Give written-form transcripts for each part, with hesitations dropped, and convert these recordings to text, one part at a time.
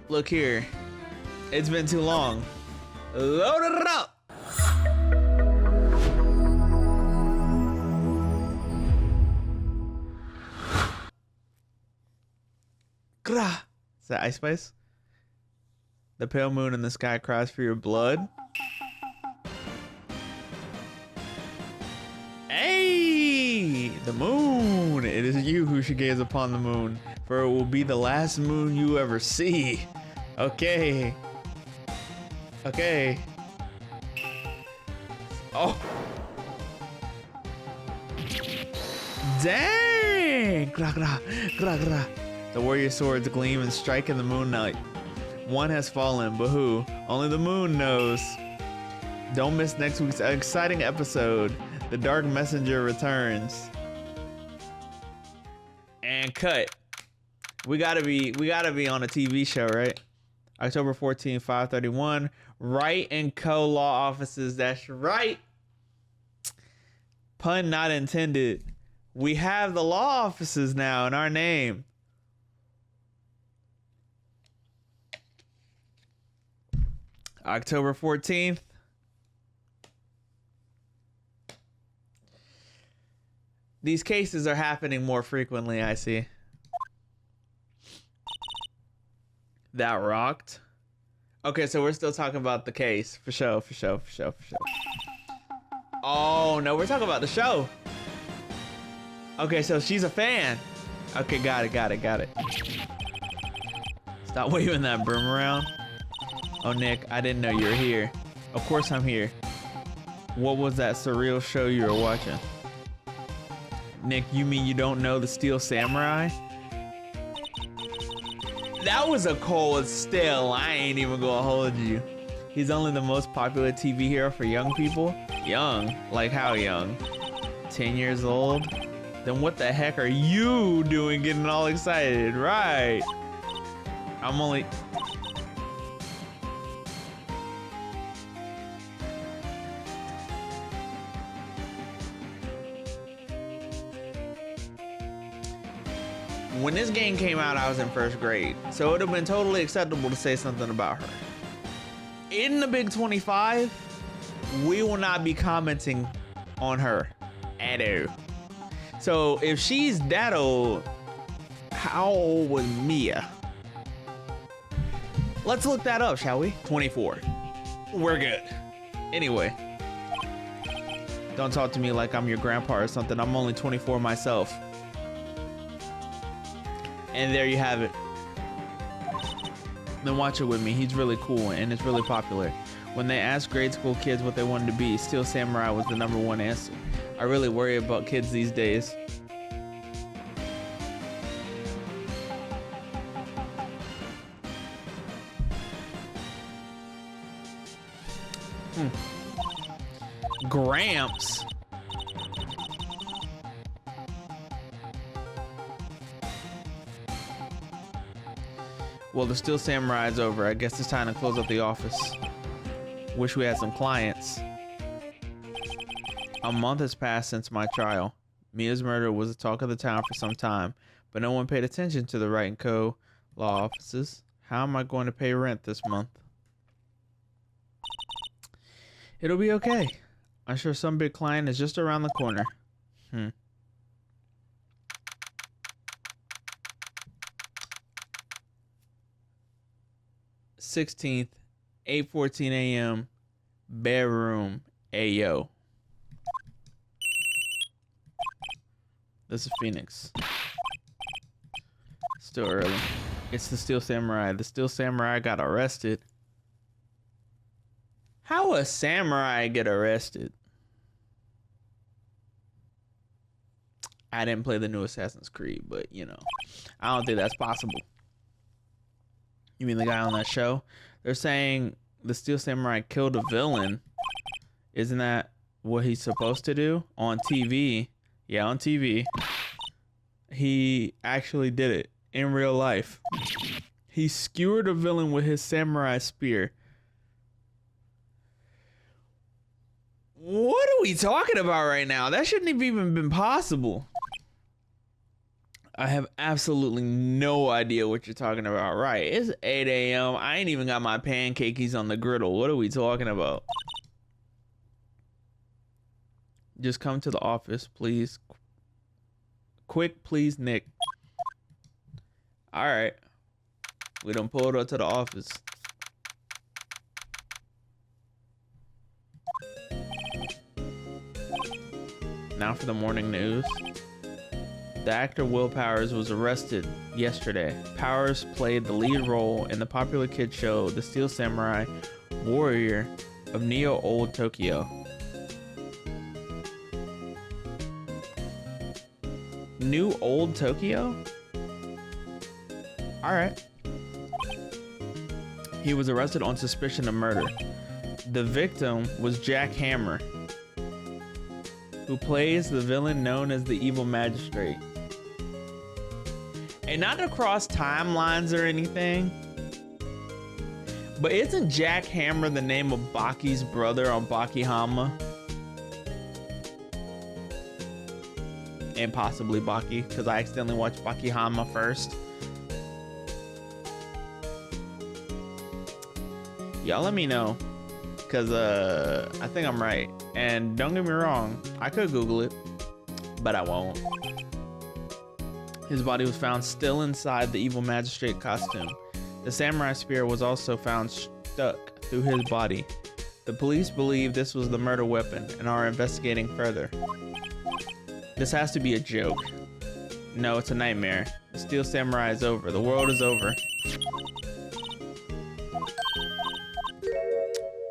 Look here. It's been too long. Load it up. Grah. Is that Ice Spice? The pale moon in the sky cries for your blood. Hey! The moon! It is you who should gaze upon the moon, for it will be the last moon you ever see. Okay. Okay. Oh. Dang! Gra, gra, gra, gra. The warrior swords gleam and strike in the moonlight. One has fallen, but who? Only the moon knows. Don't miss next week's exciting episode. The Dark Messenger returns. And cut. We gotta be on a TV show, right? October 14th, 5:31. Wright and Co. Law Offices. That's right. Pun not intended. We have the law offices now in our name. October 14th. These cases are happening more frequently, I see. That rocked. Okay, so we're still talking about the case. For sure. Oh, no, we're talking about the show. Okay, so she's a fan. Okay, got it. Stop waving that broom around. Oh, Nick, I didn't know you were here. Of course I'm here. What was that surreal show you were watching? Nick, you mean you don't know the Steel Samurai? That was a cold still. I ain't even gonna hold you. He's only the most popular TV hero for young people. Young? Like how young? 10 years old? Then what the heck are you doing getting all excited? Right. I'm only... When this game came out, I was in first grade, so it would have been totally acceptable to say something about her. In the Big 25, we will not be commenting on her at all. So if she's that old, how old was Mia? Let's look that up, shall we? 24. We're good. Anyway, don't talk to me like I'm your grandpa or something. I'm only 24 myself. And there you have it. Then watch it with me. He's really cool and it's really popular. When they asked grade school kids what they wanted to be, Steel Samurai was the #1 answer. I really worry about kids these days. Gramps. Well, the Steel Samurai is over. I guess it's time to close up the office. Wish we had some clients. A month has passed since my trial. Mia's murder was the talk of the town for some time, but no one paid attention to the Wright & Co. law offices. How am I going to pay rent this month? It'll be okay. I'm sure some big client is just around the corner. 16th, 8:14 a.m. bedroom. Ayo. This is Phoenix. Still early. It's the Steel Samurai. The Steel Samurai got arrested. How a samurai get arrested? I didn't play the new Assassin's Creed, but you know, I don't think that's possible. You mean the guy on that show? They're saying the Steel Samurai killed a villain. Isn't that what he's supposed to do on TV? Yeah, on TV. He actually did it in real life. He skewered a villain with his samurai spear. What are we talking about right now? That shouldn't have even been possible. I have absolutely no idea what you're talking about. Right. It's 8 a.m. I ain't even got my pancakes on the griddle. What are we talking about? Just come to the office, please. Quick, please, Nick. All right. We done pulled up to the office. Now for the morning news. The actor Will Powers was arrested yesterday. Powers played the lead role in the popular kids show The Steel Samurai Warrior of Neo Old Tokyo. New Old Tokyo? Alright. He was arrested on suspicion of murder. The victim was Jack Hammer, who plays the villain known as the Evil Magistrate. And not to cross timelines or anything, but isn't Jack Hammer the name of Baki's brother on Baki Hanma? And possibly Baki, because I accidentally watched Baki Hanma first. Y'all let me know, because I think I'm right. And don't get me wrong, I could Google it, but I won't. His body was found still inside the Evil Magistrate costume. The samurai spear was also found stuck through his body. The police believe this was the murder weapon and are investigating further. This has to be a joke. No, it's a nightmare. The Steel Samurai is over. The world is over.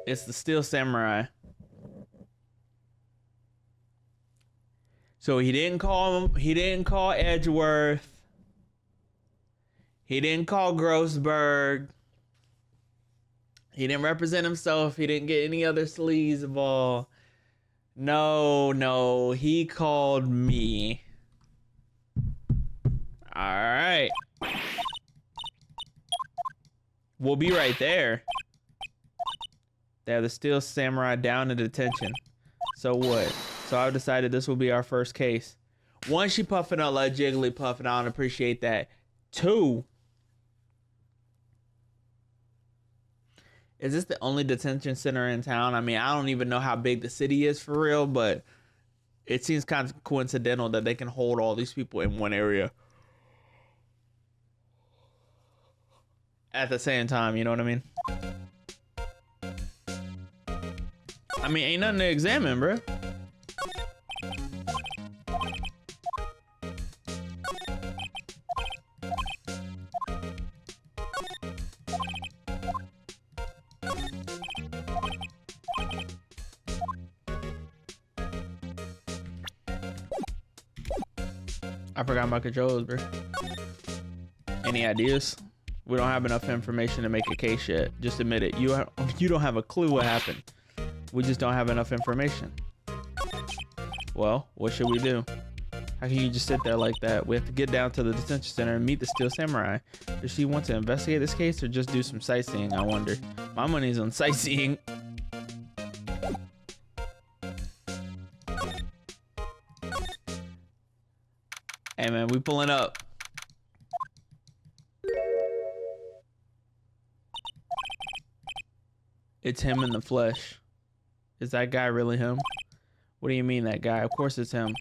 It's the Steel Samurai. So he didn't call him. He didn't call Edgeworth. He didn't call Grossberg. He didn't represent himself. He didn't get any other sleaze involved. No, he called me. All right. We'll be right there. They have the Steel Samurai down in detention. So what? So I've decided this will be our first case. One, she puffing up like Jigglypuff, and I don't appreciate that. Two, is this the only detention center in town? I mean, I don't even know how big the city is for real, but it seems kind of coincidental that they can hold all these people in one area at the same time, you know what I mean? I mean, ain't nothing to examine, bro. I forgot my controls, bro. Any ideas? We don't have enough information to make a case yet. Just admit it. You don't have a clue what happened. We just don't have enough information. Well, what should we do? How can you just sit there like that? We have to get down to the detention center and meet the Steel Samurai. Does she want to investigate this case or just do some sightseeing, I wonder? My money's on sightseeing. Hey man, we pulling up. It's him in the flesh. Is that guy really him? What do you mean that guy? Of course it's him.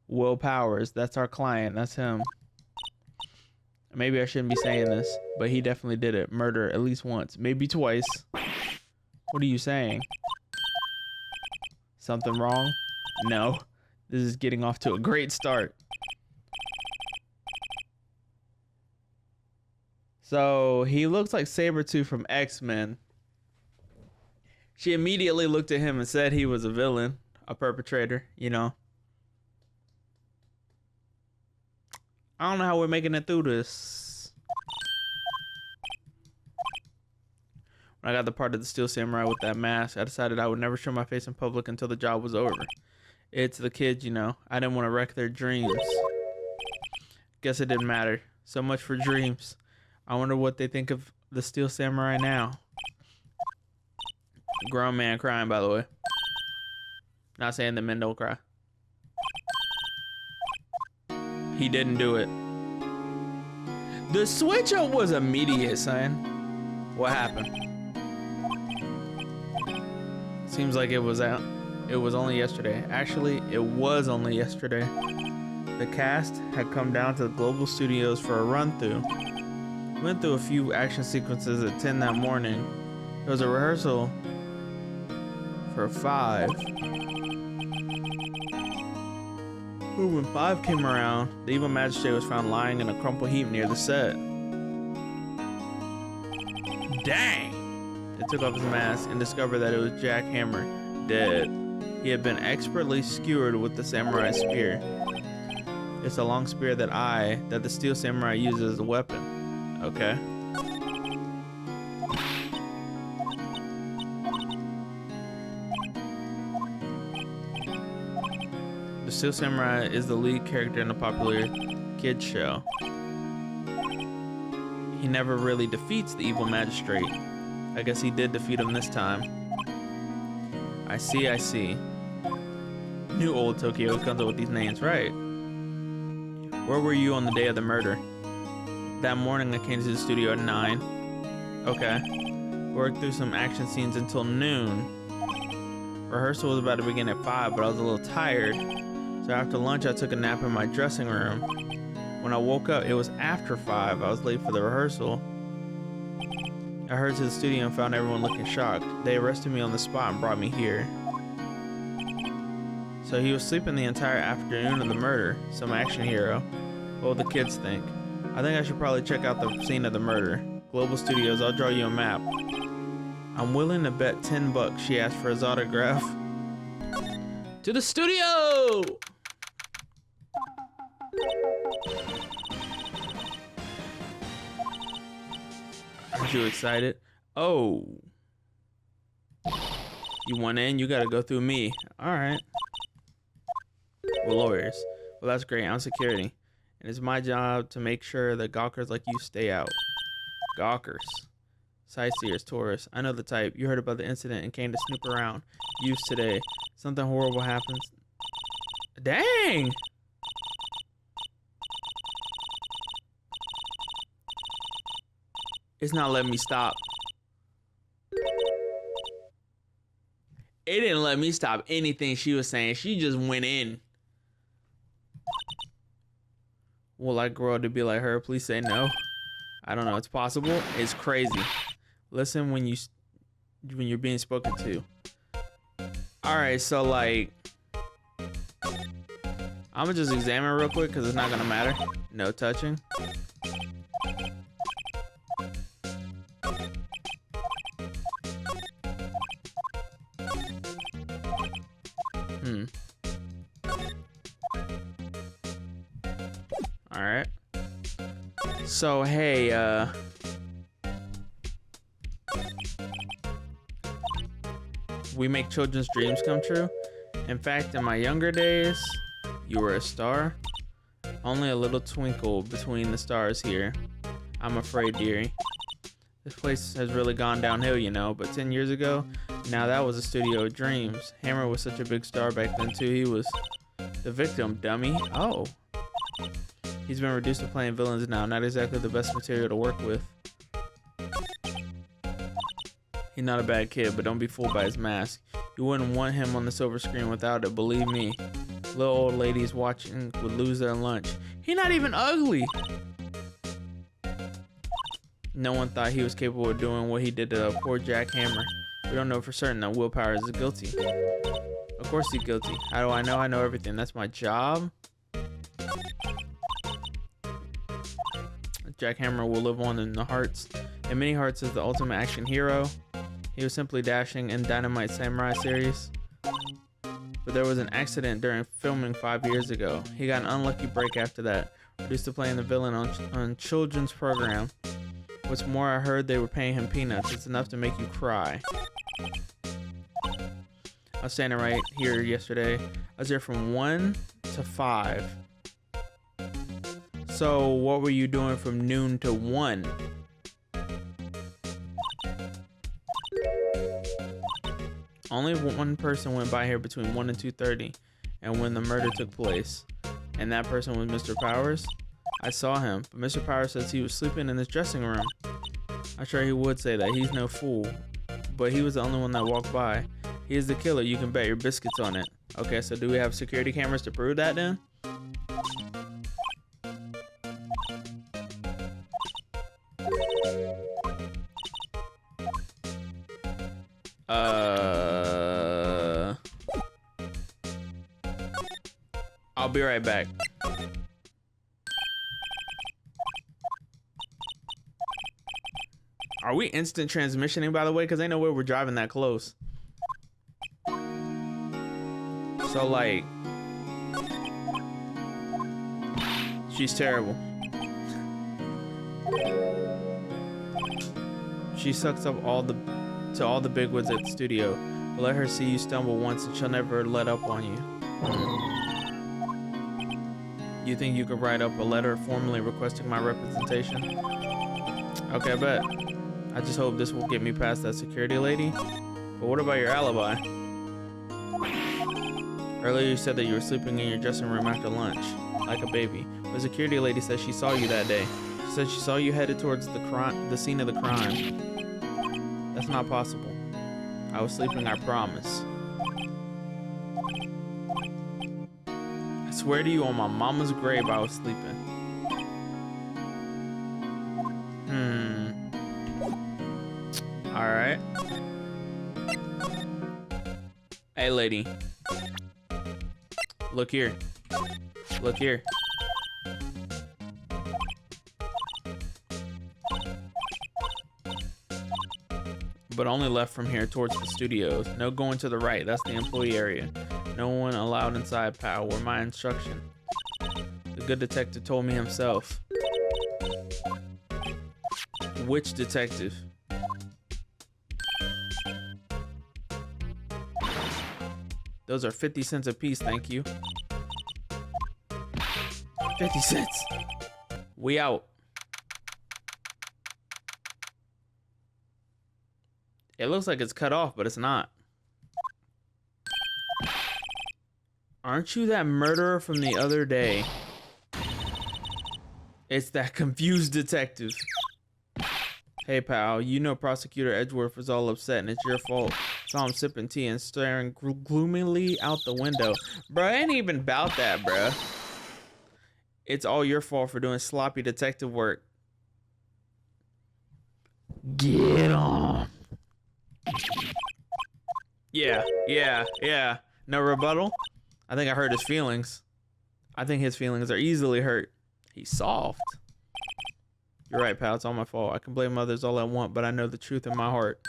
Will Powers, that's our client, that's him. Maybe I shouldn't be saying this, but he definitely did it. Murder at least once, maybe twice. What are you saying? Something wrong? No. This is getting off to a great start. So he looks like Sabretooth from X-Men. She immediately looked at him and said he was a villain, a perpetrator, you know. I don't know how we're making it through this. When I got the part of the Steel Samurai with that mask, I decided I would never show my face in public until the job was over. It's the kids, you know. I didn't want to wreck their dreams. Guess it didn't matter. So much for dreams. I wonder what they think of the Steel Samurai now. Grown man crying, by the way. Not saying that men don't cry. He didn't do it. The switch up was immediate, son. What happened? Seems like it was out. It was only yesterday. Actually, it was only yesterday. The cast had come down to the Global Studios for a run-through. Went through a few action sequences at 10 that morning. There was a rehearsal for 5. But when 5 came around, the evil magistrate was found lying in a crumpled heap near the set. Dang! They took off his mask and discovered that it was Jack Hammer, dead. He had been expertly skewered with the samurai spear. It's a long spear that the steel samurai uses as a weapon. Okay. The Steel Samurai is the lead character in a popular kids show. He never really defeats the evil magistrate. I guess he did defeat him this time. I see. New Old Tokyo comes up with these names, right? Where were you on the day of the murder? That morning I came to the studio at 9. Okay. Worked through some action scenes until noon. Rehearsal was about to begin at 5, but I was a little tired. So after lunch, I took a nap in my dressing room. When I woke up, it was after 5. I was late for the rehearsal. I hurried to the studio and found everyone looking shocked. They arrested me on the spot and brought me here. So he was sleeping the entire afternoon of the murder. Some action hero. What will the kids think? I think I should probably check out the scene of the murder. Global Studios, I'll draw you a map. I'm willing to bet $10 she asked for his autograph. To the studio! Aren't you excited? Oh. You want in? You gotta go through me. Alright. We're lawyers. Well, that's great. I'm security. And it's my job to make sure that gawkers like you stay out. Gawkers. Sightseers, tourists. I know the type. You heard about the incident and came to snoop around. Youths today. Something horrible happens. Dang! It's not letting me stop. It didn't let me stop anything she was saying. She just went in. Will I grow up to be like her? Please say no. I don't know. It's possible. It's crazy. Listen when you're being spoken to. All right, so like, I'm gonna just examine real quick because it's not gonna matter. No touching. All right. So hey, we make children's dreams come true. In fact, in my younger days, you were a star. Only a little twinkle between the stars here. I'm afraid, dearie. This place has really gone downhill, you know, but 10 years ago, now that was a studio of dreams. Hammer was such a big star back then, too. He was the victim, dummy. Oh. He's been reduced to playing villains now. Not exactly the best material to work with. He's not a bad kid, but don't be fooled by his mask. You wouldn't want him on the silver screen without it, believe me. Little old ladies watching would lose their lunch. He's not even ugly. No one thought he was capable of doing what he did to poor Jack Hammer. We don't know for certain that Willpower is guilty. Of course he's guilty. How do I know? I know everything. That's my job. Jack Hammer will live on in the hearts. In many hearts is the ultimate action hero. He was simply dashing in Dynamite Samurai series. But there was an accident during filming 5 years ago. He got an unlucky break after that. Reduced to playing the villain on children's program. What's more, I heard they were paying him peanuts. It's enough to make you cry. I was standing right here yesterday. I was here from 1 to 5. So what were you doing from noon to 1? Only one person went by here between 1 and 2:30, and when the murder took place. And that person was Mr. Powers? I saw him, but Mr. Powers says he was sleeping in his dressing room. I'm sure he would say that. He's no fool. But he was the only one that walked by. He is the killer. You can bet your biscuits on it. Okay, so do we have security cameras to prove that then? I'll be right back. Are we instant transmissioning, by the way? Because ain't no way we're driving that close. So, like, she's terrible. She sucks up all the bigwigs at the studio. But let her see you stumble once and she'll never let up on you. You think you could write up a letter formally requesting my representation? Okay, I bet. I just hope this will get me past that security lady. But what about your alibi? Earlier you said that you were sleeping in your dressing room after lunch, like a baby. The security lady says she saw you that day. She said she saw you headed towards the scene of the crime. That's not possible. I was sleeping, I promise. I swear to you on my mama's grave I was sleeping. Alright. Hey lady. Look here. Look here. But only left from here towards the studios. No going to the right. That's the employee area. No one allowed inside, pal. Were my instruction. The good detective told me himself. Which detective? Those are 50 cents a piece, thank you. 50 cents. We out. It looks like it's cut off, but it's not. Aren't you that murderer from the other day? It's that confused detective. Hey, pal, you know Prosecutor Edgeworth was all upset and it's your fault. Saw him sipping tea and staring gloomily out the window. Bruh, it ain't even about that, bruh. It's all your fault for doing sloppy detective work. Get on. Yeah. No rebuttal? I think I hurt his feelings. I think his feelings are easily hurt. He's soft. You're right, pal. It's all my fault. I can blame others all I want, but I know the truth in my heart.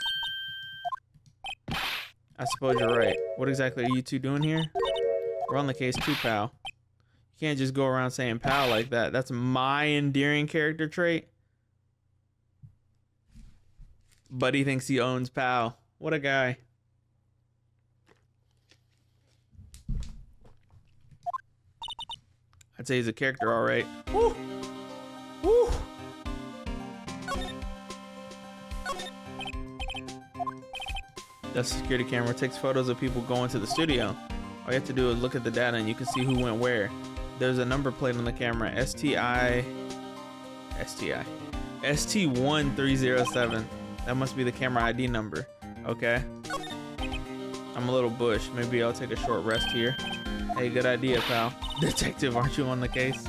I suppose you're right. What exactly are you two doing here? We're on the case too, pal. You can't just go around saying pal like that. That's my endearing character trait. But he thinks he owns pal. What a guy. I'd say he's a character, all right. Woo! Woo! The security camera takes photos of people going to the studio. All you have to do is look at the data and you can see who went where. There's a number plate on the camera, ST1307. That must be the camera ID number. Okay. I'm a little bush. Maybe I'll take a short rest here. Hey, good idea, pal. Detective, aren't you on the case?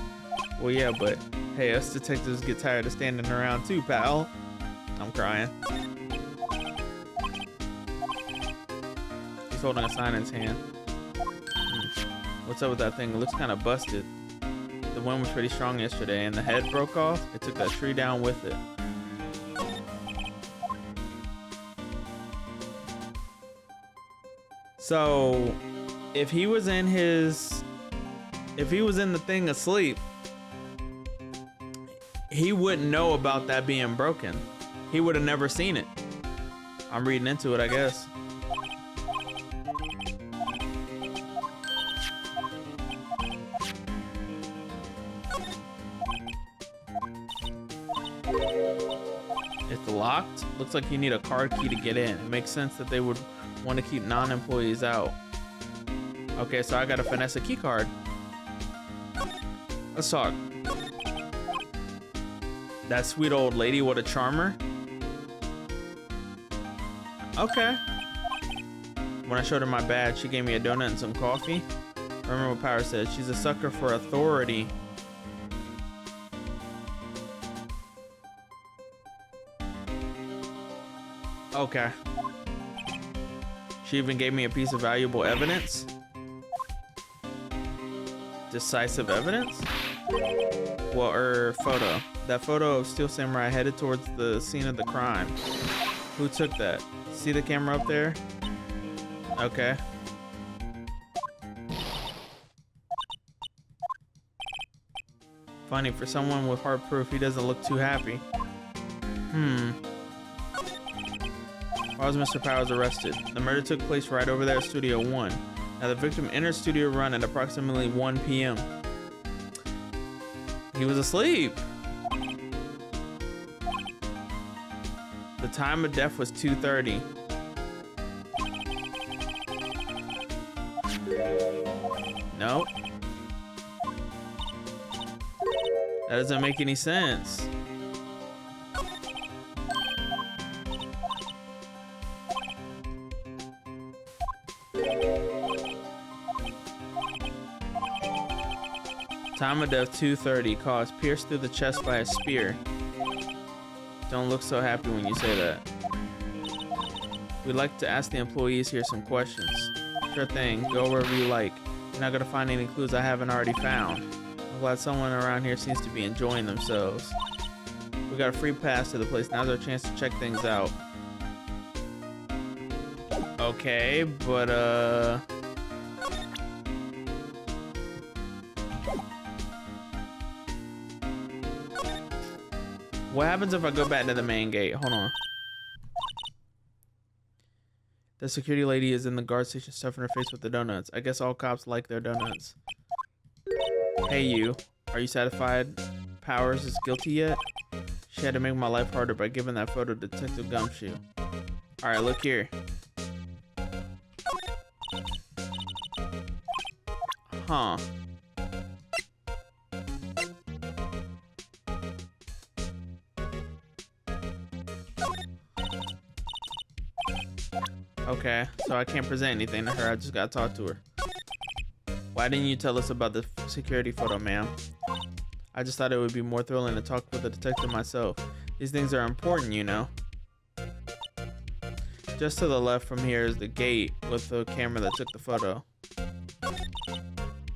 Well, yeah, but hey, us detectives get tired of standing around too, pal. I'm crying. He's holding a sign in his hand. What's up with that thing? It looks kind of busted. The wind was pretty strong yesterday and the head broke off. It took that tree down with it. So if he was in the thing asleep, he wouldn't know about that being broken. He would have never seen it. I'm reading into it, I guess. It's locked. Looks like you need a card key to get in. It makes sense that they would want to keep non-employees out. Okay, so I gotta finesse a key card. Let's talk. That sweet old lady, what a charmer. Okay. When I showed her my badge, she gave me a donut and some coffee. Remember what Power said. She's a sucker for authority. Okay. She even gave me a piece of valuable evidence. Decisive evidence? Well, her photo. That photo of Steel Samurai headed towards the scene of the crime. Who took that? See the camera up there? Okay. Funny, for someone with hard proof, he doesn't look too happy. Why was Mr. Powers arrested? The murder took place right over there at Studio 1. Now, the victim entered Studio Run at approximately 1 p.m. He was asleep. The time of death was 2:30. Nope. That doesn't make any sense. Time of death 2:30. Cause pierced through the chest by a spear. Don't look so happy when you say that. We'd like to ask the employees here some questions. Sure thing. Go wherever you like. You're not gonna find any clues I haven't already found. I'm glad someone around here seems to be enjoying themselves. We got a free pass to the place. Now's our chance to check things out. Okay, but what happens if I go back to the main gate? Hold on. The security lady is in the guard station stuffing her face with the donuts. I guess all cops like their donuts. Hey you, are you satisfied Powers is guilty yet? She had to make my life harder by giving that photo to Detective Gumshoe. Alright, look here. Huh. Okay, so I can't present anything to her. I just gotta talk to her. Why didn't you tell us about the security photo, ma'am? I just thought it would be more thrilling to talk with the detective myself. These things are important, you know. Just to the left from here is the gate with the camera that took the photo.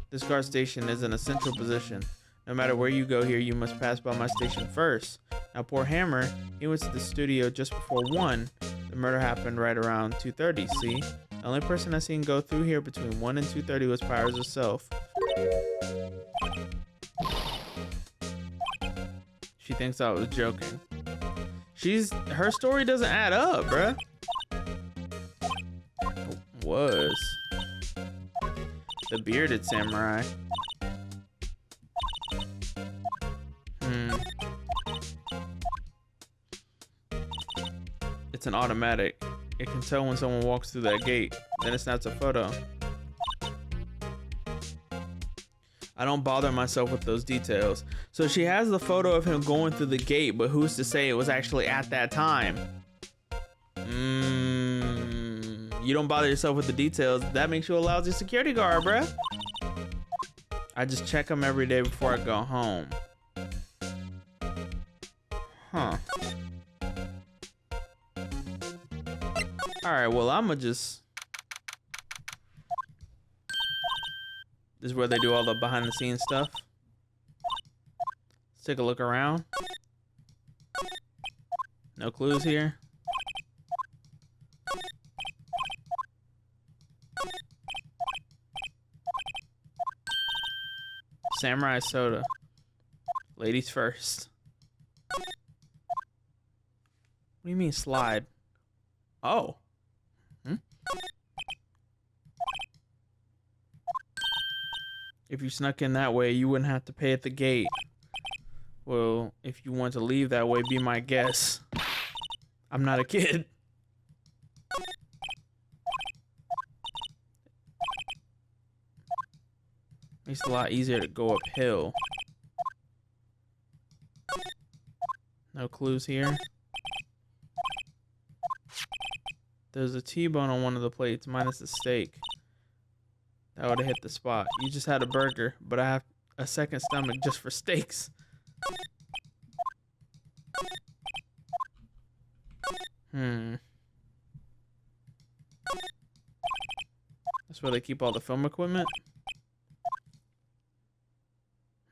This guard station is in a central position. No matter where you go here, you must pass by my station first. Now, poor Hammer, he went to the studio just before 1. The murder happened right around 2:30, see? The only person I seen go through here between 1 and 2:30 was Powers herself. She thinks I was joking. Her story doesn't add up, bruh. Was. The bearded samurai. It's an automatic. It can tell when someone walks through that gate. Then it snaps a photo. I don't bother myself with those details. So she has the photo of him going through the gate, but who's to say it was actually at that time? You don't bother yourself with the details. That makes you a lousy security guard, bruh. I just check them every day before I go home. Huh. Alright, well, I'ma just... This is where they do all the behind the scenes stuff. Let's take a look around. No clues here. Samurai soda. Ladies first. What do you mean slide? Oh. If you snuck in that way, you wouldn't have to pay at the gate. Well, if you want to leave that way, be my guest. I'm not a kid. Makes it a lot easier to go uphill. No clues here. There's a T-bone on one of the plates, minus the steak. That would have hit the spot. You just had a burger, but I have a second stomach just for steaks. That's where they keep all the film equipment.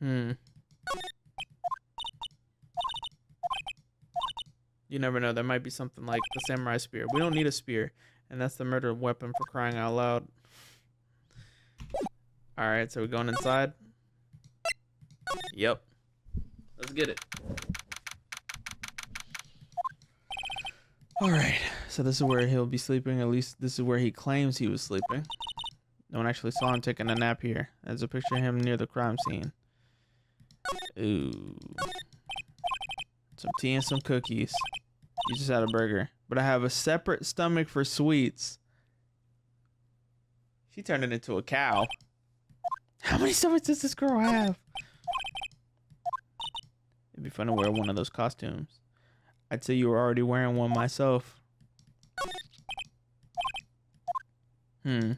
You never know. There might be something like the samurai spear. We don't need a spear. And that's the murder weapon, for crying out loud. Alright, so we're going inside? Yep. Let's get it. Alright, so this is where he'll be sleeping. At least this is where he claims he was sleeping. No one actually saw him taking a nap here. There's a picture of him near the crime scene. Ooh. Some tea and some cookies. You just had a burger. But I have a separate stomach for sweets. She turned it into a cow. How many stomachs does this girl have? It'd be fun to wear one of those costumes. I'd say you were already wearing one myself. The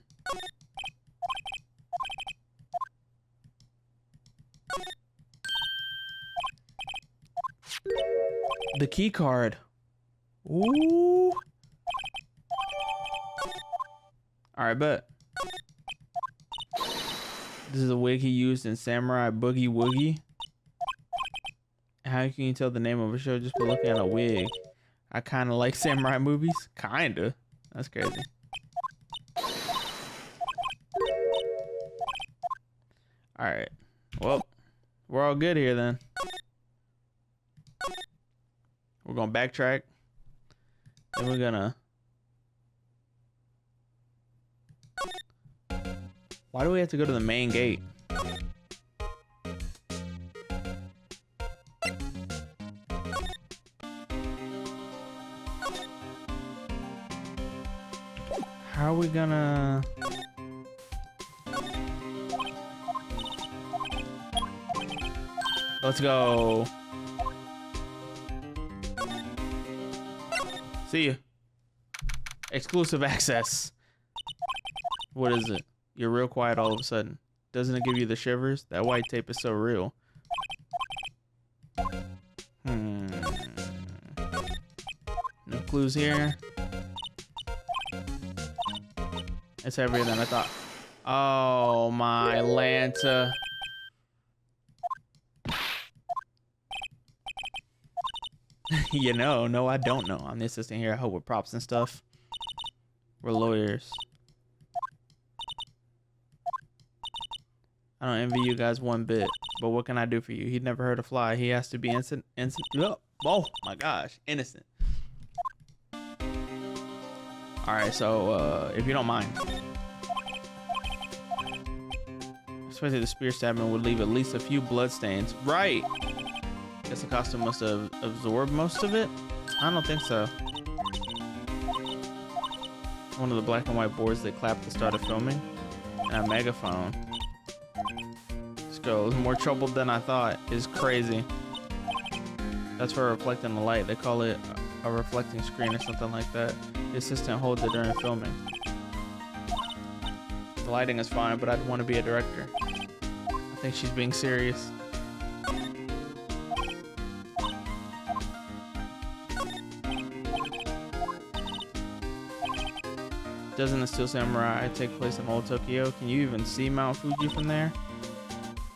key card. Ooh. Alright, bet. This is a wig he used in Samurai Boogie Woogie. How can you tell the name of a show just by looking at a wig? I kind of like samurai movies. Kinda. That's crazy. Alright. Well, we're all good here then. We're gonna backtrack. Then we're gonna... Why do we have to go to the main gate? How are we gonna... Let's go. See you. Exclusive access. What is it? You're real quiet all of a sudden. Doesn't it give you the shivers? That white tape is so real. No clues here. It's heavier than I thought. Oh my Lanta. You know, no, I don't know. I'm the assistant here. I help with props and stuff. We're lawyers. I don't envy you guys one bit, but what can I do for you? He'd never hurt a fly. He has to be innocent. Oh my gosh, innocent. All right, so if you don't mind, especially the spear stabbing would leave at least a few blood stains. Right. Guess the costume must have absorbed most of it. I don't think so. One of the black and white boards they clapped to start filming, and a megaphone. This girl is more troubled than I thought. It's crazy. That's for reflecting the light. They call it a reflecting screen or something like that. The assistant holds it during filming. The lighting is fine, but I'd want to be a director. I think she's being serious. Doesn't the Steel Samurai take place in Old Tokyo? Can you even see Mount Fuji from there?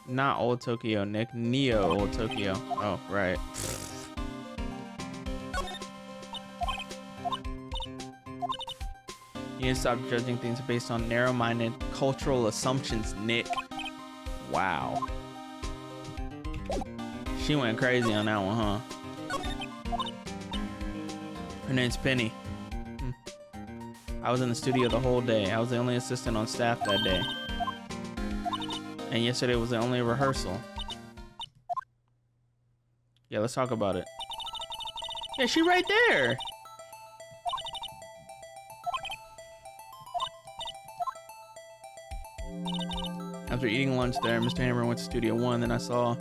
Not Old Tokyo, Nick. Neo Old Tokyo. Oh, right. You need to stop judging things based on narrow-minded cultural assumptions, Nick. Wow. She went crazy on that one, huh? Her name's Penny. I was in the studio the whole day. I was the only assistant on staff that day. And yesterday was the only rehearsal. Yeah, let's talk about it. Yeah, she right there. After eating lunch there, Mr. Hammer went to Studio 1. Then I saw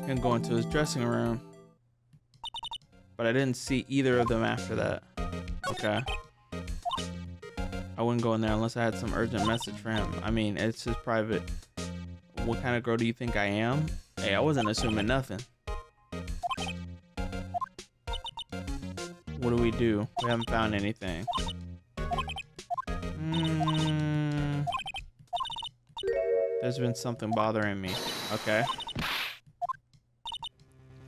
him go into his dressing room. but I didn't see either of them after that. Okay. I wouldn't go in there unless I had some urgent message for him. I mean, it's his private. What kind of girl do you think I am? Hey, I wasn't assuming nothing. What do? We haven't found anything. There's been something bothering me. Okay.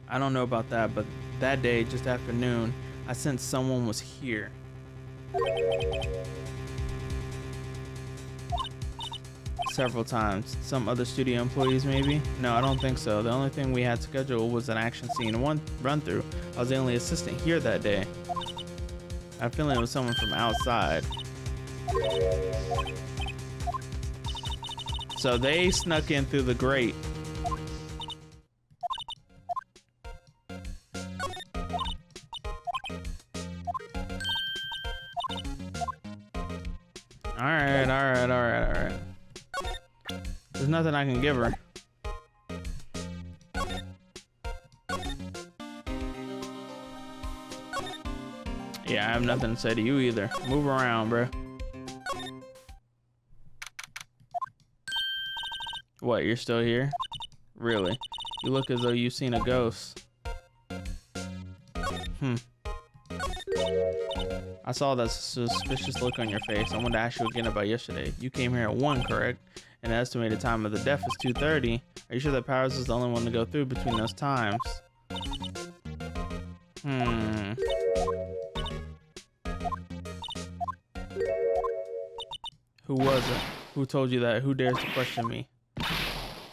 I don't know about that, but that day, just after noon, I sensed someone was here. Several times. Some other studio employees, maybe? No, I don't think so. The only thing we had scheduled was an action scene and one run through. I was the only assistant here that day. I have a feeling it was someone from outside. So they snuck in through the grate. Alright. There's nothing I can give her. Yeah, I have nothing to say to you either. Move around, bro. What, you're still here? Really? You look as though you've seen a ghost. I saw that suspicious look on your face. I wanted to ask you again about yesterday. You came here at 1, correct? And the estimated time of the death is 2:30. Are you sure that Powers is the only one to go through between those times? Who was it? Who told you that? Who dares to question me?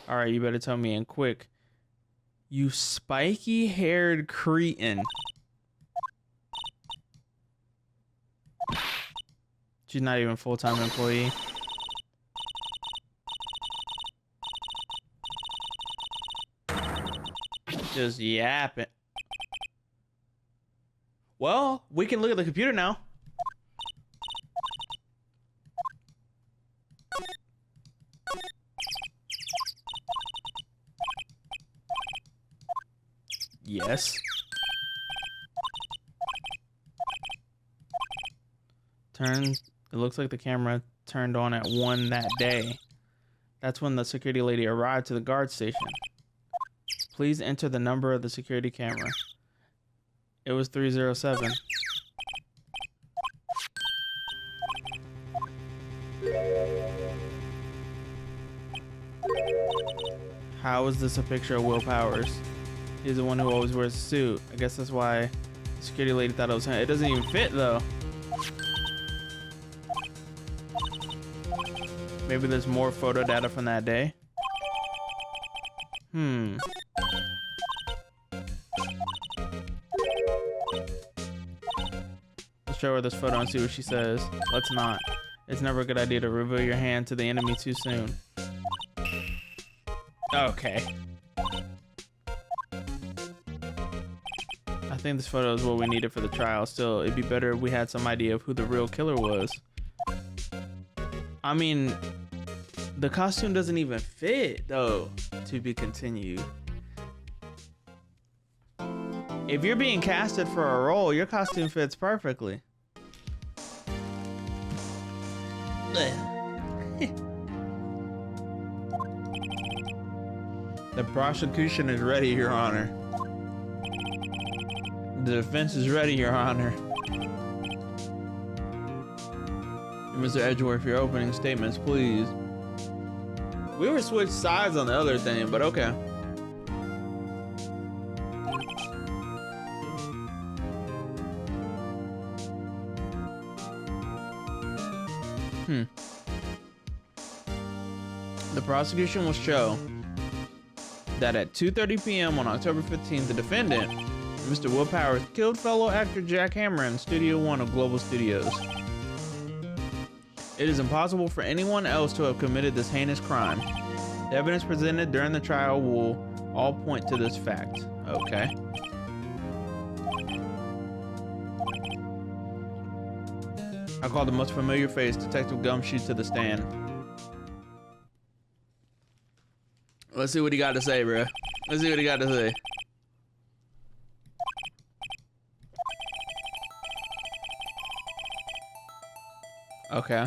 Alright, you better tell me and quick. You spiky-haired cretin. She's not even a full-time employee. Just yapping. Well, we can look at the computer now. Yes. It looks like the camera turned on at 1 that day. That's when the security lady arrived to the guard station. Please enter the number of the security camera. It was 307. How is this a picture of Will Powers? He's the one who always wears a suit. I guess that's why the security lady thought it was him. It doesn't even fit though. Maybe there's more photo data from that day. Let's show her this photo and see what she says. Let's not. It's never a good idea to reveal your hand to the enemy too soon. Okay. I think this photo is what we needed for the trial. Still, it'd be better if we had some idea of who the real killer was. I mean, the costume doesn't even fit, though. To be continued. If you're being casted for a role, your costume fits perfectly. The prosecution is ready, Your Honor. The defense is ready, Your Honor. Mr. Edgeworth, your opening statements, please. We were switched sides on the other thing, but okay. The prosecution will show that at 2:30 p.m. on October 15th, the defendant, Mr. Will Powers, killed fellow actor Jack Hammer in Studio One of Global Studios. It is impossible for anyone else to have committed this heinous crime. The evidence presented during the trial will all point to this fact. Okay. I call the most familiar face, Detective Gumshoe, to the stand. Let's see what he got to say, bro. Let's see what he got to say. Okay.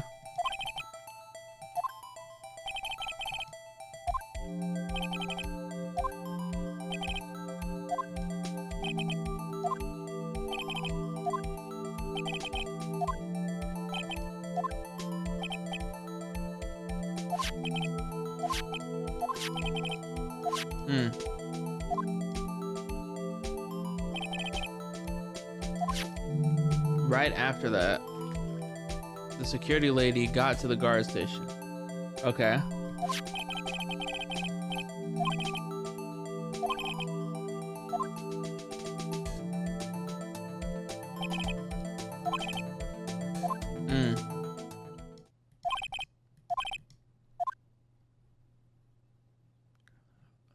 Right after that, the security lady got to the guard station. Okay.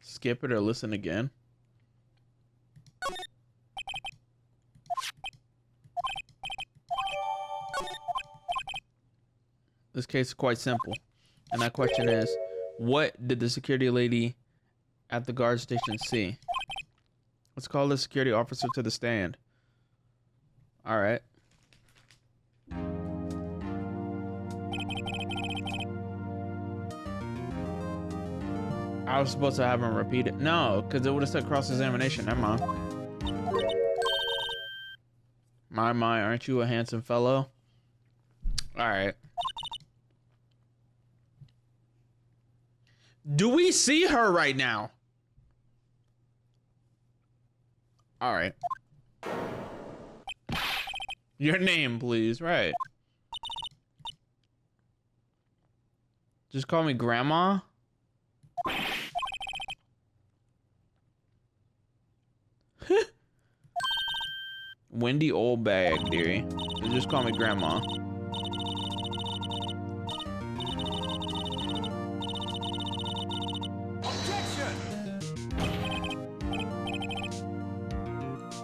Skip it or listen again. This case is quite simple. And that question is, what did the security lady at the guard station see? Let's call the security officer to the stand. All right. I was supposed to have him repeat it. No, because it would have said cross-examination. Never mind. My, aren't you a handsome fellow? All right. Do we see her right now? All right. Your name, please. Right. Just call me Grandma. Wendy old bag, dearie. So just call me Grandma.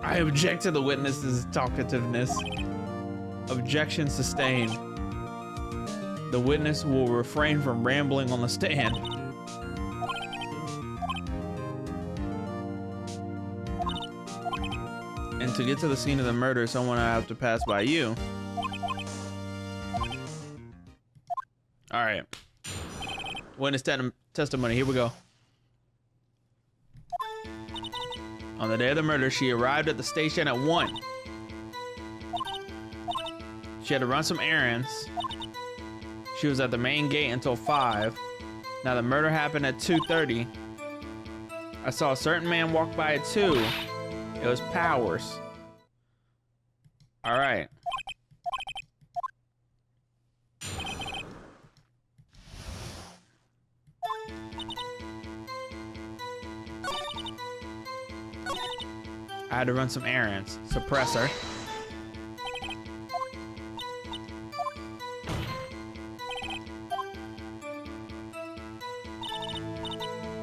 I object to the witness's talkativeness. Objection sustained. The witness will refrain from rambling on the stand. And to get to the scene of the murder, someone will have to pass by you. All right. Witness testimony, here we go. On the day of the murder, she arrived at the station at 1. She had to run some errands. She was at the main gate until 5. Now the murder happened at 2:30. I saw a certain man walk by at 2. It was Powers. All right. I had to run some errands. Suppressor.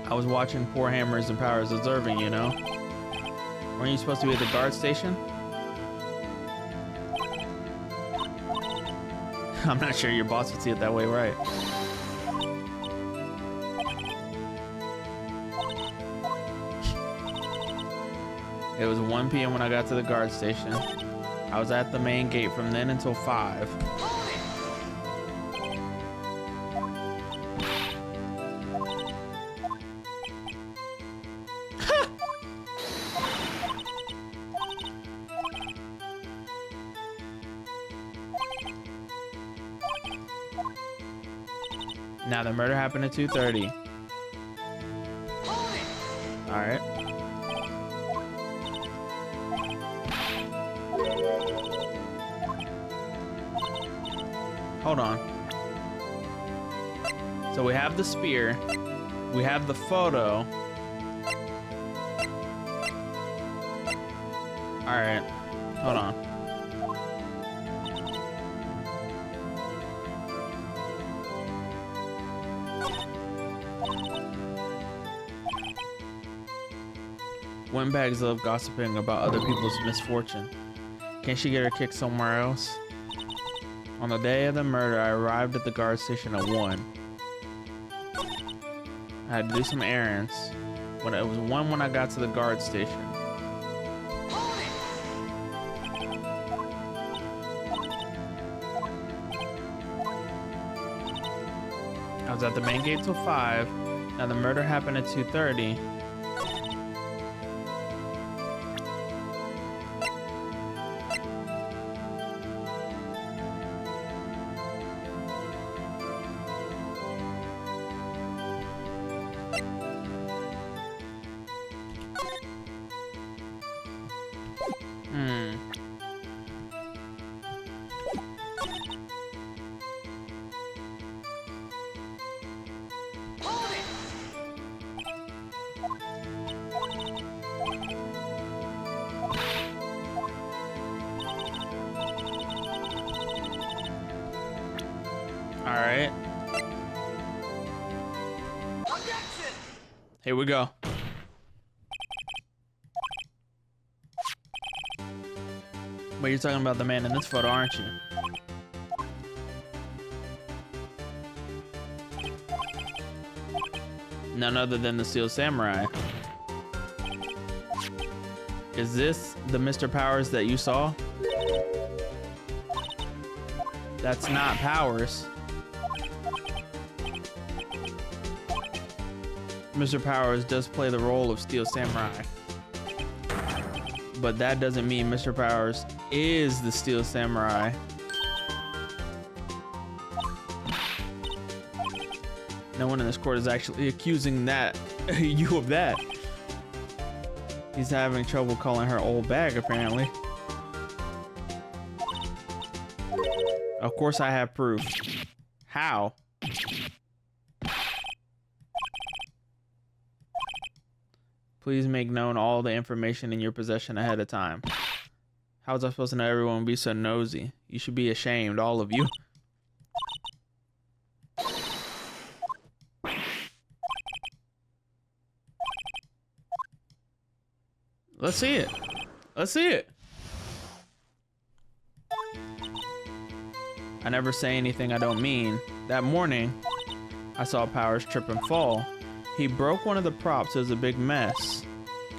I was watching poor Hammers and Powers observing, you know. Weren't you supposed to be at the guard station? I'm not sure your boss would see it that way, right? It was 1 p.m. when I got to the guard station. I was at the main gate from then until 5. Now the murder happened at 2:30. All right. Hold on. So we have the spear. We have the photo. All right. Hold on. Windbags love gossiping about other people's misfortune. Can't she get her kick somewhere else? On the day of the murder, I arrived at the guard station at 1. I had to do some errands. When it was 1 when I got to the guard station. I was at the main gate till 5. Now the murder happened at 2:30. All right. Here we go. But you're talking about the man in this photo, aren't you? None other than the Steel Samurai. Is this the Mr. Powers that you saw? That's not Powers. Mr. Powers does play the role of Steel Samurai. But that doesn't mean Mr. Powers is the Steel Samurai. No one in this court is actually accusing that you of that. He's having trouble calling her old bag, apparently. Of course I have proof. How? Please make known all the information in your possession ahead of time. How was I supposed to know everyone would be so nosy? You should be ashamed, all of you. Let's see it. Let's see it. I never say anything I don't mean. That morning, I saw Powers trip and fall. He broke one of the props. It was a big mess.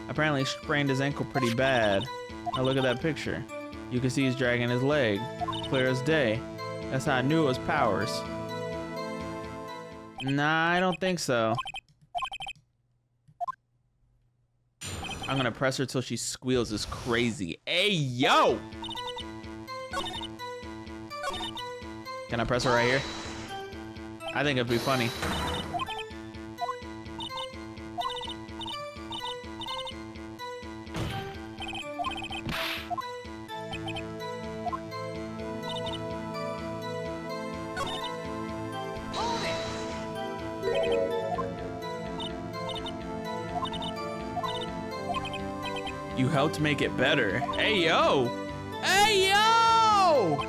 Apparently he sprained his ankle pretty bad. Now look at that picture. You can see he's dragging his leg. Clear as day. That's how I knew it was Powers. Nah, I don't think so. I'm gonna press her till she squeals as crazy. Hey, yo! Can I press her right here? I think it'd be funny. You helped make it better. Hey, yo! Hey, yo!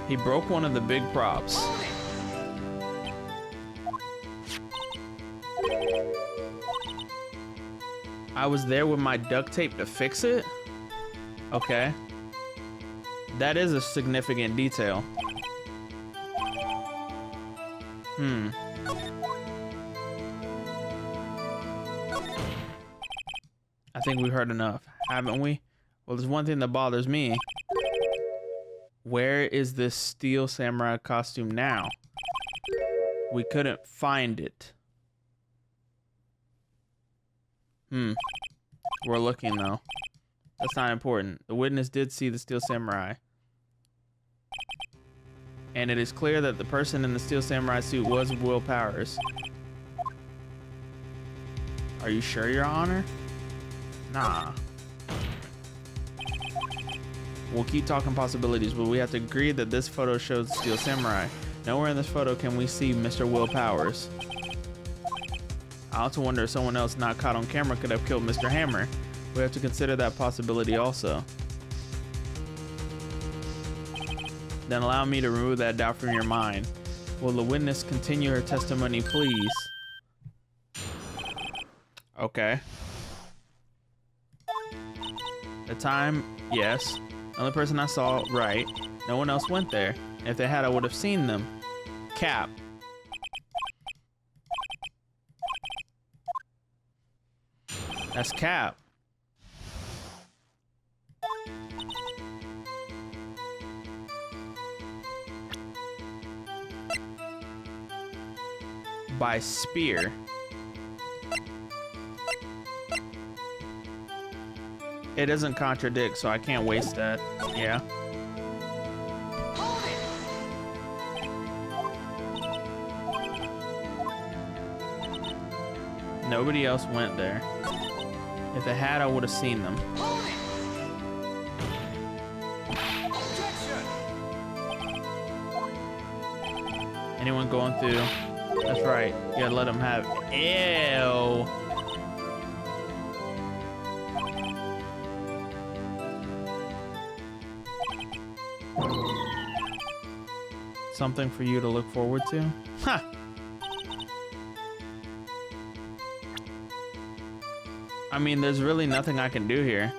He broke one of the big props. I was there with my duct tape to fix it? Okay. That is a significant detail. I think we've heard enough, haven't we? Well, there's one thing that bothers me. Where is this Steel Samurai costume now? We couldn't find it. We're looking though. That's not important. The witness did see the Steel Samurai. And it is clear that the person in the Steel Samurai suit was Will Powers. Are you sure, Your Honor? Nah. We'll keep talking possibilities, but we have to agree that this photo shows the Steel Samurai. Nowhere in this photo can we see Mr. Will Powers. I also wonder if someone else not caught on camera could have killed Mr. Hammer. We have to consider that possibility also. Then allow me to remove that doubt from your mind. Will the witness continue her testimony, please? Okay. The time, yes. The only person I saw, right. No one else went there. If they had, I would have seen them. Cap. That's cap. by spear. It doesn't contradict, so I can't waste that. Yeah. Nobody else went there. If it had, I would have seen them. Anyone going through? That's right. You gotta let them have it. Ew. Something for you to look forward to? Ha! I mean, there's really nothing I can do here.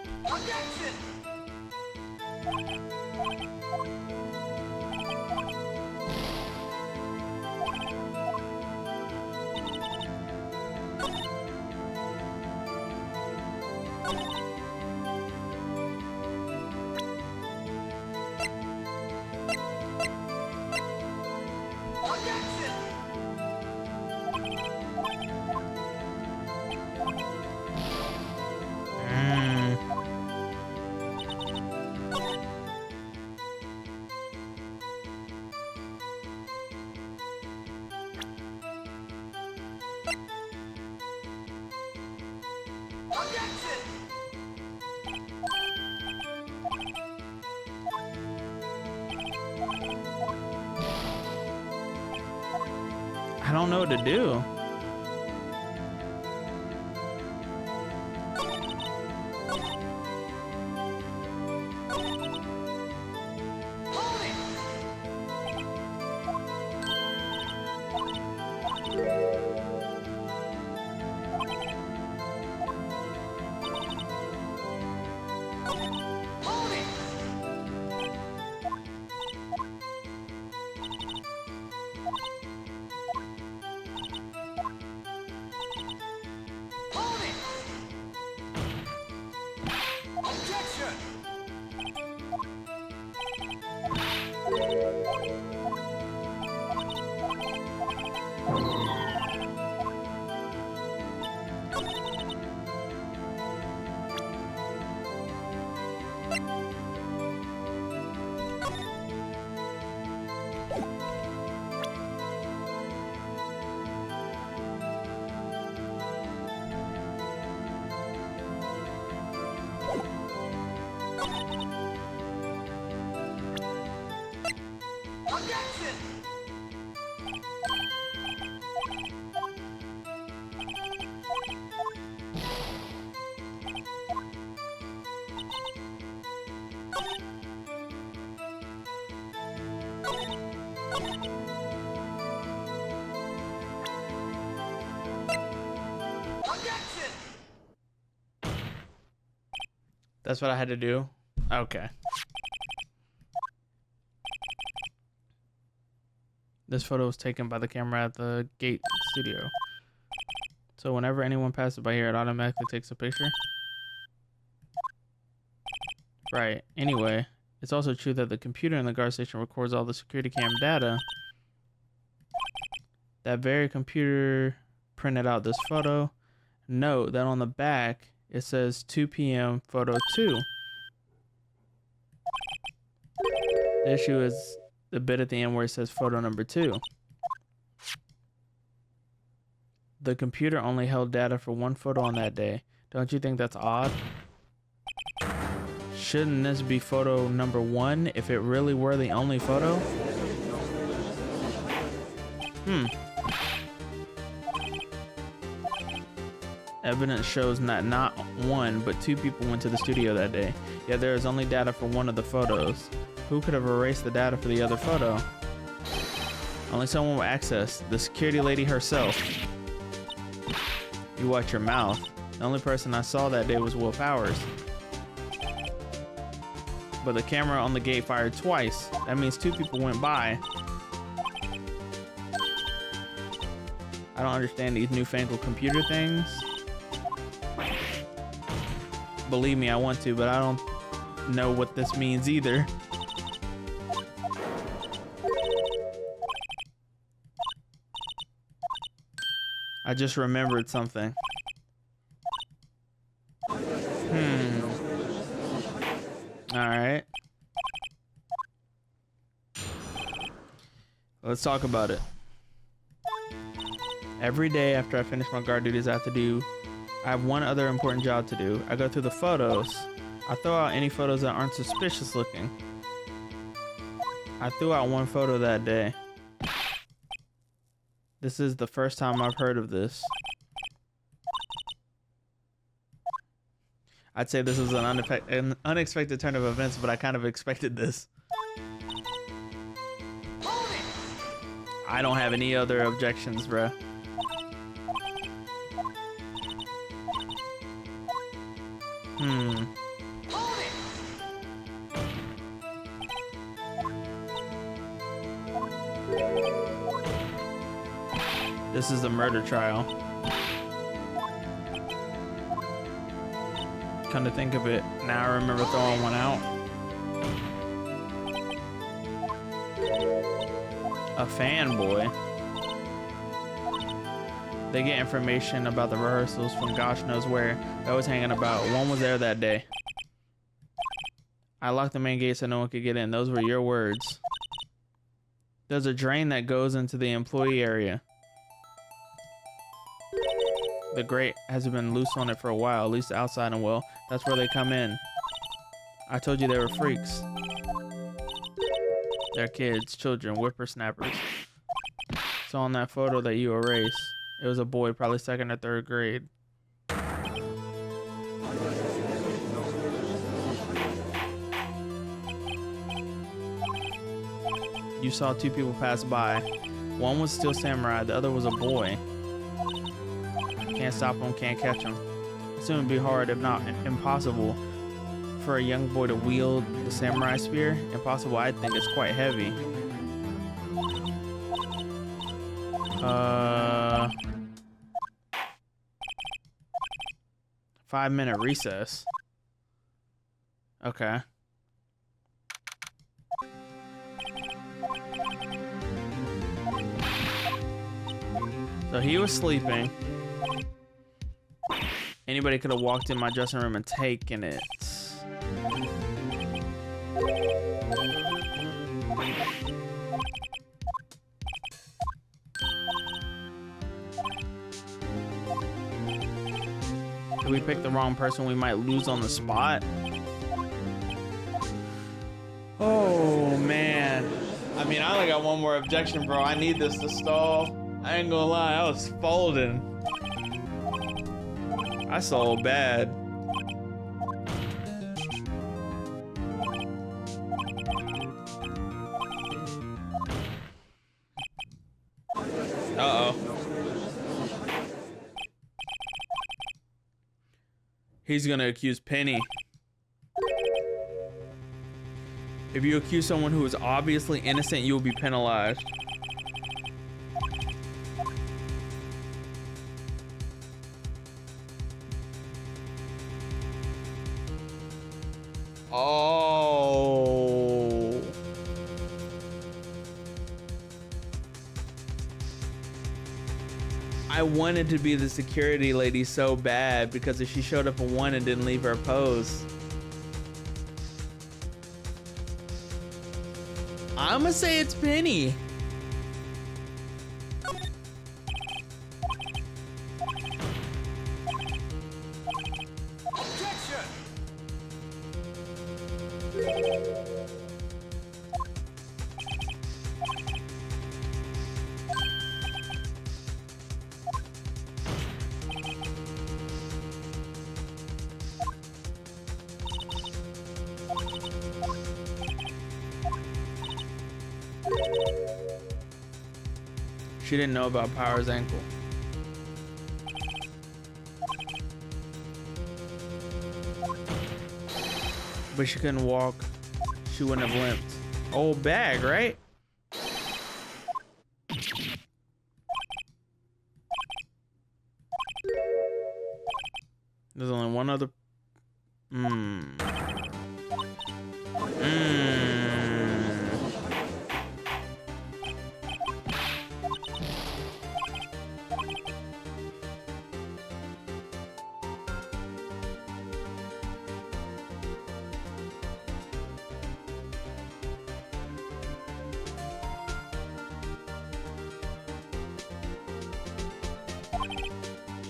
I don't know what to do. That's what I had to do? Okay. This photo was taken by the camera at the gate studio. So whenever anyone passes by here, it automatically takes a picture? Right. Anyway, it's also true that the computer in the guard station records all the security cam data. That very computer printed out this photo. Note that on the back, it says 2 p.m. photo 2. The issue is the bit at the end where it says photo number 2. The computer only held data for one photo on that day. Don't you think that's odd? Shouldn't this be photo number 1 if it really were the only photo? Evidence shows not one, but 2 people went to the studio that day. Yet there is only data for one of the photos. Who could have erased the data for the other photo? Only someone with access, the security lady herself. You watch your mouth. The only person I saw that day was Will Powers. But the camera on the gate fired twice. That means 2 people went by. I don't understand these newfangled computer things. Believe me, I want to, but I don't know what this means either. I just remembered something. Alright. Let's talk about it. Every day after I finish my guard duties, I have one other important job to do. I go through the photos. I throw out any photos that aren't suspicious looking. I threw out one photo that day. This is the first time I've heard of this. I'd say this is an unexpected turn of events, but I kind of expected this. I don't have any other objections, bruh. This is a murder trial. Come to think of it, now I remember throwing one out. A fanboy. They get information about the rehearsals from gosh knows where. They was hanging about. One was there that day. I locked the main gate so no one could get in. Those were your words. There's a drain that goes into the employee area. The grate has been loose on it for a while, at least outside, and well, that's where they come in. I told you they were freaks. They're kids, children, whippersnappers. So on that photo that you erased, it was a boy, probably 2nd or 3rd grade. You saw 2 people pass by. One was still samurai, the other was a boy. Can't stop him, can't catch him. Assume it'd be hard, if not impossible, for a young boy to wield the samurai spear. Impossible, I think it's quite heavy. 5-minute recess. Okay. So he was sleeping. Anybody could have walked in my dressing room and taken it. If we pick the wrong person, we might lose on the spot. Oh, man. I mean, I only got one more objection, bro. I need this to stall. I ain't gonna lie, I was folding. I saw bad. Uh-oh. He's gonna accuse Penny. If you accuse someone who is obviously innocent, you will be penalized. Oh. I wanted to be the security lady so bad because if she showed up at 1 and didn't leave her post. I'ma say it's Penny. She didn't know about Power's ankle. But she couldn't walk. She wouldn't have limped. Old bag, right? There's only one other.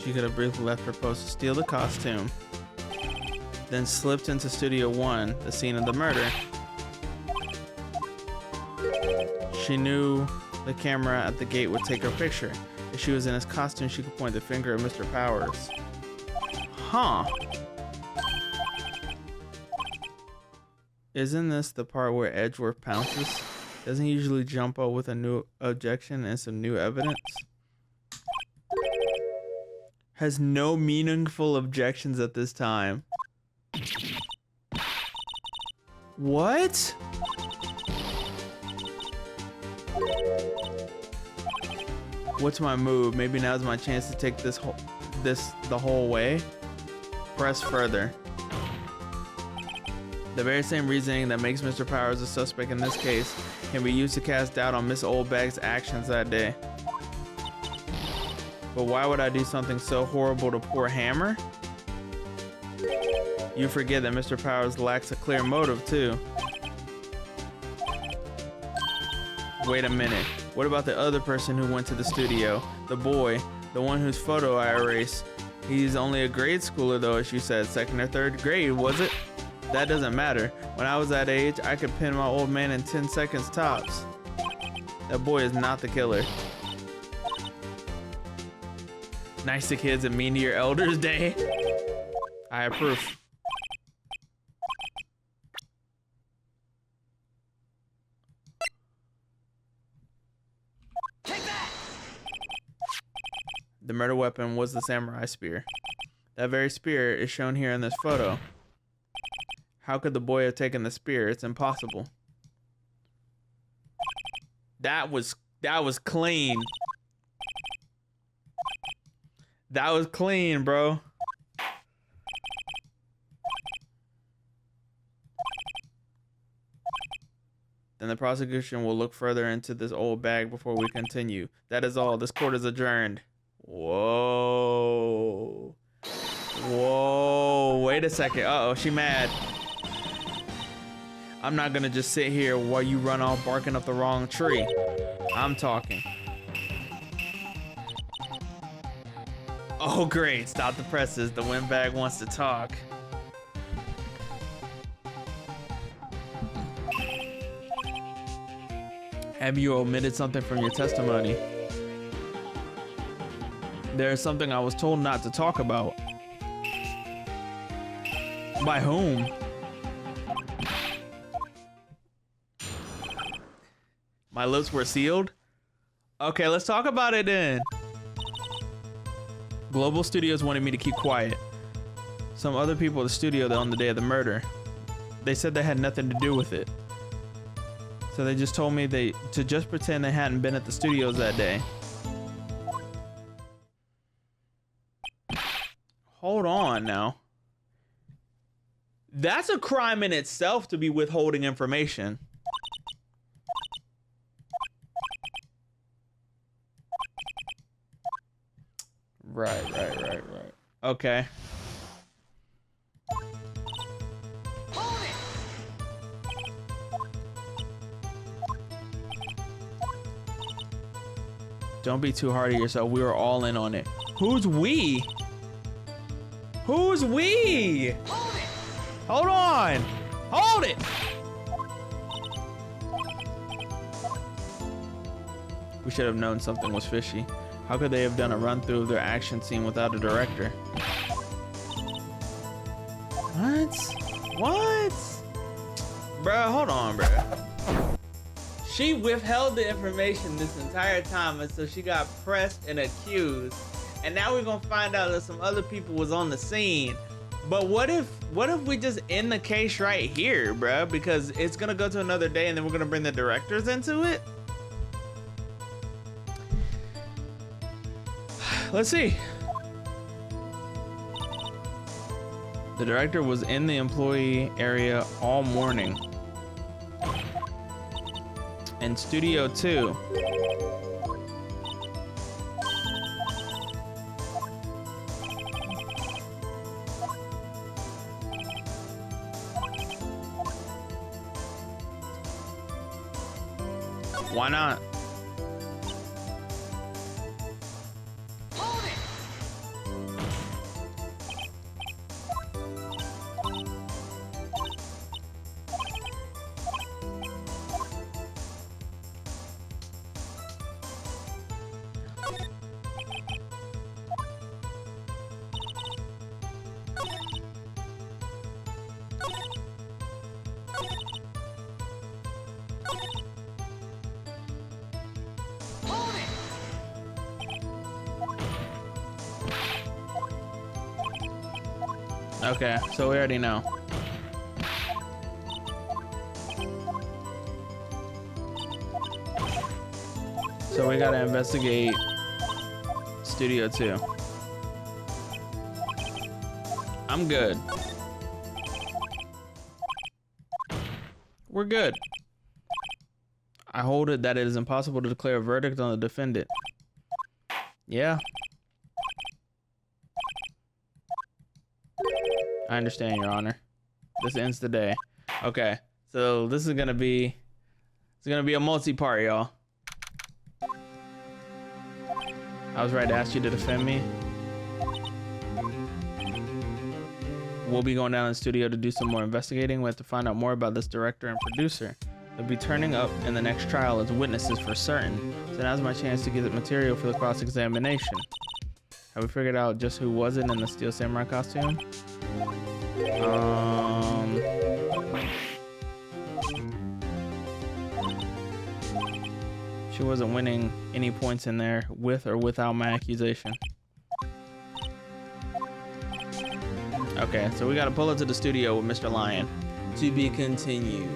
She could have briefly left her post to steal the costume, then slipped into Studio 1, the scene of the murder. She knew the camera at the gate would take her picture. If she was in his costume, she could point the finger at Mr. Powers. Huh. Isn't this the part where Edgeworth pounces? Doesn't he usually jump up with a new objection and some new evidence? Has no meaningful objections at this time. What? What's my move? Maybe now's my chance to take this the whole way. Press further. The very same reasoning that makes Mr. Powers a suspect in this case can be used to cast doubt on Miss Oldbag's actions that day. But why would I do something so horrible to poor Hammer? You forget that Mr. Powers lacks a clear motive too. Wait a minute. What about the other person who went to the studio? The boy, the one whose photo I erased. He's only a grade schooler though, as you said, 2nd or 3rd grade, was it? That doesn't matter. When I was that age, I could pin my old man in 10 seconds tops. That boy is not the killer. Nice to kids and mean to your elders day. I approve. Take that! The murder weapon was the samurai spear. That very spear is shown here in this photo. How could the boy have taken the spear? It's impossible. That was clean. That was clean, bro. Then the prosecution will look further into this old bag before we continue. That is all. This court is adjourned. Whoa. Whoa. Wait a second. Uh-oh, she mad. I'm not gonna just sit here while you run off barking up the wrong tree. I'm talking. Oh great, stop the presses. The windbag wants to talk. Have you omitted something from your testimony? There is something I was told not to talk about. By whom? My lips were sealed? Okay, let's talk about it then. Global Studios wanted me to keep quiet. Some other people at the studio on the day of the murder. They said they had nothing to do with it. So they just told me to just pretend they hadn't been at the studios that day. Hold on now. That's a crime in itself to be withholding information. Right. Okay. Hold it! Don't be too hard on yourself. We were all in on it. Who's we? Who's we? Hold it! Hold on. Hold it. We should have known something was fishy. How could they have done a run through of their action scene without a director? What? Bruh, hold on, bruh. She withheld the information this entire time, and so she got pressed and accused. And now we're gonna find out that some other people was on the scene. But what if we just end the case right here, bruh? Because it's gonna go to another day and then we're gonna bring the directors into it? Let's see. The director was in the employee area all morning. And Studio 2. Why not? Hold it! Okay, so we already know. So we gotta investigate Studio 2. I'm good. We're good. I hold it that it is impossible to declare a verdict on the defendant. Yeah. I understand, Your Honor. This ends today. Okay, so this is gonna be a multi-part, y'all. I was right to ask you to defend me. We'll be going down to the studio to do some more investigating. We have to find out more about this director and producer. They'll be turning up in the next trial as witnesses for certain. So now's my chance to get the material for the cross-examination. Have we figured out just who was it in the Steel Samurai costume? She wasn't winning any points in there with or without my accusation. Okay, so we gotta pull it to the studio with Mr. Lion. To be continued.